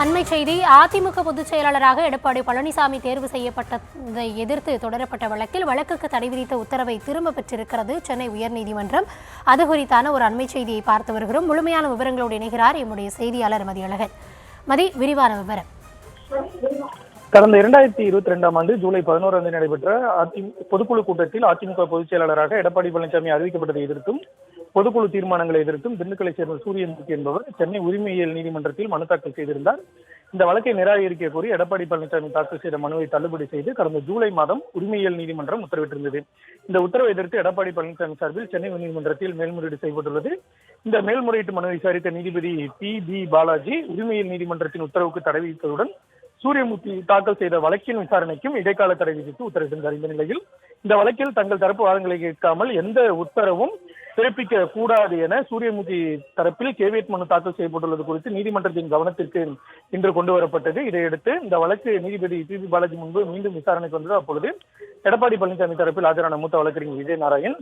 அண்மை செய்தி. அதிமுக பொதுச் செயலாளராக எடப்பாடி பழனிசாமி தேர்வு செய்யப்பட்டதை எதிர்த்து தொடரப்பட்ட வழக்கில் வழக்குக்கு தடை விதித்த உத்தரவை திரும்ப பெற்றிருக்கிறது சென்னை உயர்நீதிமன்றம். அது குறித்தான ஒரு அண்மை செய்தியை பார்த்து வருகிறோம். முழுமையான விவரங்களோடு இணைகிறார் எம்முடைய செய்தியாளர் மதியழகன். விரிவான விவரம். கடந்த 2022ஆம் ஆண்டு ஜூலை 11 நடைபெற்ற பொதுக்குழு கூட்டத்தில் அதிமுக பொதுச் செயலாளராக எடப்பாடி பழனிசாமி அறிவிக்கப்பட்டதை எதிர்த்தும் பொதுக்குழு தீர்மானங்களை எதிர்த்தும் திண்டுக்கலை சேர்ந்த சூரியமூர்த்தி என்பவர் சென்னை உரிமையியல் நீதிமன்றத்தில் மனு தாக்கல் செய்திருந்தார். இந்த வழக்கை நிராகரிக்க கோரி எடப்பாடி பழனிசாமி தாக்கல் செய்த மனுவை தள்ளுபடி செய்து கடந்த ஜூலை மாதம் உரிமையியல் நீதிமன்றம் உத்தரவிட்டிருந்தது. இந்த உத்தரவை எதிர்த்து எடப்பாடி பழனிசாமி சார்பில் சென்னை உயர்நீதிமன்றத்தில் மேல்முறையீடு செய்யப்பட்டுள்ளது. இந்த மேல்முறையீட்டு மனு விசாரித்த நீதிபதி பி பாலாஜி உரிமையியல் நீதிமன்றத்தின் உத்தரவுக்கு தடை விதித்ததுடன் சூரியமூர்த்தி தாக்கல் செய்த வழக்கின் விசாரணைக்கும் இடைக்கால தடை விதித்து உத்தரவிட்டிருந்தார். இந்த நிலையில் இந்த வழக்கில் தங்கள் தரப்பு வாதங்களை கேட்காமல் எந்த உத்தரவும் பிறப்பிக்க கூடாது என சூரியமூர்த்தி தரப்பில் கேவியட் மனு தாக்கல் செய்யப்பட்டுள்ளது குறித்து நீதிமன்றத்தின் கவனத்திற்கு இன்று கொண்டு வரப்பட்டது. இதையடுத்து இந்த வழக்கு நீதிபதி பி பாலாஜி முன்பு மீண்டும் விசாரணைக்கு வந்தது. அப்பொழுது எடப்பாடி பழனிசாமி தரப்பில் ஆஜரான மூத்த வழக்கறிஞர் விஜய் நாராயண்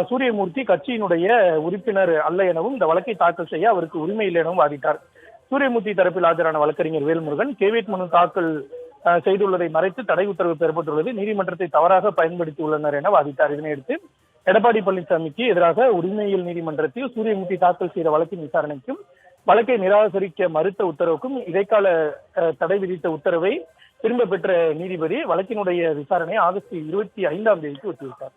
சூரியமூர்த்தி கட்சியினுடைய உறுப்பினர் அல்ல எனவும் இந்த வழக்கை தாக்கல் செய்ய அவருக்கு உரிமை இல்லை எனவும் வாதிட்டார். சூரியமூர்த்தி தரப்பில் ஆஜரான வழக்கறிஞர் வேல்முருகன் கேவியட் மனு தாக்கல் செய்துள்ளதை மறைத்து தடை உத்தரவு பெறப்பட்டுள்ளது, நீதிமன்றத்தை தவறாக பயன்படுத்தியுள்ளனர் என வாதிட்டார். இதனையடுத்து எடப்பாடி பழனிசாமிக்கு எதிராக உரிமையியல் நீதிமன்றத்தில் சூரியமூர்த்தி தாக்கல் செய்த வழக்கின் விசாரணைக்கும் வழக்கை நிராகரிக்க மறுத்த உத்தரவுக்கும் இடைக்கால தடை விதித்த உத்தரவை திரும்ப பெற்ற நீதிபதி வழக்கினுடைய விசாரணை ஆகஸ்ட் 25ஆம் தேதிக்கு ஒத்திவைத்தார்.